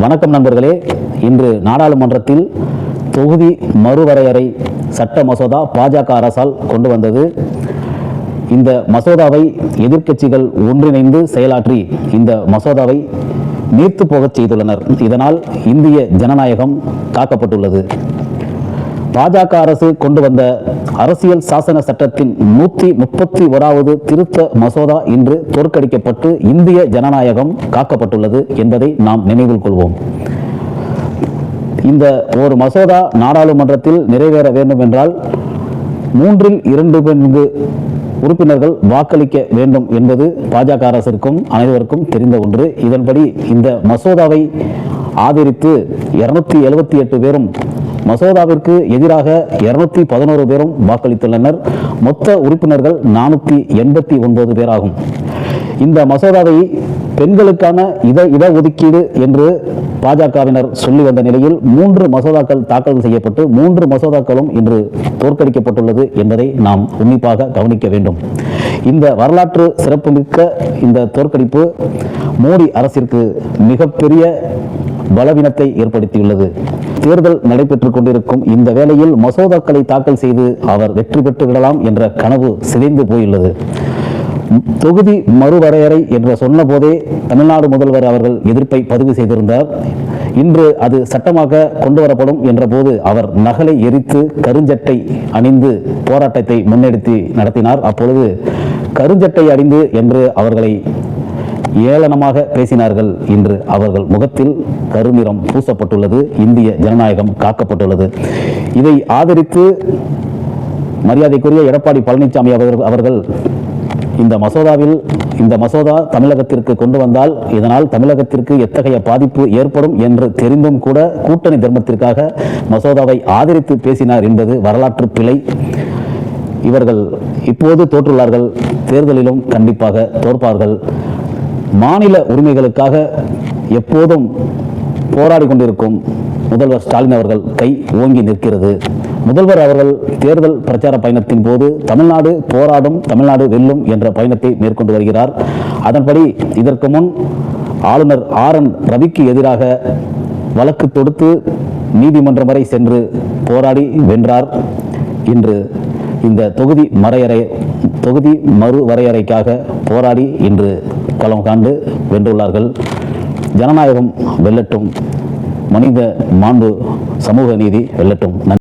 வணக்கம் நண்பர்களே. இன்று நாடாளுமன்றத்தில் தொகுதி மறுவரையறை சட்ட மசோதா பாஜக அரசால் கொண்டு வந்தது. இந்த மசோதாவை எதிர்க்கட்சிகள் ஒன்றிணைந்து செயலாற்றி இந்த மசோதாவை நீர்த்து போகச் செய்துள்ளனர். இதனால் இந்திய ஜனநாயகம் காக்கப்பட்டுள்ளது. பாஜக அரசு கொண்டு வந்த அரசியல் சாசன சட்டத்தின் 131வது திருத்த மசோதா இன்று தோற்கடிக்கப்பட்டு இந்திய ஜனநாயகம் காக்கப்பட்டுள்ளது என்பதை நாம் நினைவில் கொள்வோம். இந்த ஒரு மசோதா நாடாளுமன்றத்தில் நிறைவேற வேண்டும் என்றால் 2/3 உறுப்பினர்கள் வாக்களிக்க வேண்டும் என்பது பாஜக அரசிற்கும் அனைவருக்கும் தெரிந்த ஒன்று. இதன்படி இந்த மசோதாவை ஆதரித்து 278 பேரும், மசோதாவிற்கு எதிராக 211 பேரும் வாக்களித்துள்ளனர். மொத்த உறுப்பினர்கள் 489 பேராகும். இந்த மசோதாவை பெண்களுக்கான இடஒதுக்கீடு என்று பாஜகவினர் சொல்லி வந்த நிலையில் 3 மசோதாக்கள் தாக்கல் செய்யப்பட்டு 3 மசோதாக்களும் இன்று தோற்கடிக்கப்பட்டுள்ளது என்பதை நாம் உன்னிப்பாக கவனிக்க வேண்டும். இந்த வரலாற்று சிறப்புமிக்க இந்த தோற்கடிப்பு மோடி அரசிற்கு மிகப்பெரிய பலவீனத்தை ஏற்படுத்தியுள்ளது. தேர்தல் நடைபெற்றுக் கொண்டிருக்கும் இந்த வேளையில் மசோதாக்களை தாக்கல் செய்து அவர் வெற்றி பெற்று விடலாம் என்ற கனவு சிதைந்து போயுள்ளது. தொகுதி மறுவரையறை என்று சொன்ன போதே தமிழ்நாடு முதல்வர் அவர்கள் எதிர்ப்பை பதிவு செய்திருந்தார். இன்று அது சட்டமாக கொண்டு வரப்படும் என்ற போது அவர் நகலை எரித்து கருஞ்சட்டை அணிந்து போராட்டத்தை முன்னெடுத்து நடத்தினார். அப்பொழுது கருஞ்சட்டை அணிந்து என்று அவர்களை ஏளனமாக பேசினார்கள். இன்று அவர்கள் முகத்தில் கருநிறம் பூசப்பட்டுள்ளது. இந்திய ஜனநாயகம் காக்கப்பட்டுள்ளது. இதை ஆதரித்து மரியாதைக்குரிய எடப்பாடி பழனிசாமி அவர்கள் இந்த மசோதா தமிழகத்திற்கு கொண்டு வந்தால் இதனால் தமிழகத்திற்கு எத்தகைய பாதிப்பு ஏற்படும் என்று தெரிந்தும் கூட கூட்டணி தர்மத்திற்காக மசோதாவை ஆதரித்து பேசினார் என்பது வரலாற்று பிழை. இவர்கள் இப்போது தோற்றுள்ளார்கள், தேர்தலிலும் கண்டிப்பாக தோற்பார்கள். மாநில உரிமைகளுக்காக எப்போதும் போராடி கொண்டிருக்கும் முதல்வர் ஸ்டாலின் அவர்கள் கை ஓங்கி நிற்கிறது. முதல்வர் அவர்கள் தேர்தல் பிரச்சார பயணத்தின் போது தமிழ்நாடு போராடும், தமிழ்நாடு வெல்லும் என்ற பயணத்தை மேற்கொண்டு வருகிறார். அதன்படி இதற்கு முன் ஆளுநர் RN ரவிக்கு எதிராக வழக்கு தொடுத்து நீதிமன்றம் வரை சென்று போராடி வென்றார். இன்று இந்த தொகுதி மறுவரையறைக்காக போராடி இன்று களம் காண்டு வென்றுள்ளார்கள். ஜனநாயகம் வெல்லட்டும், மனித மாண்பு, சமூக நீதி வெல்லட்டும்.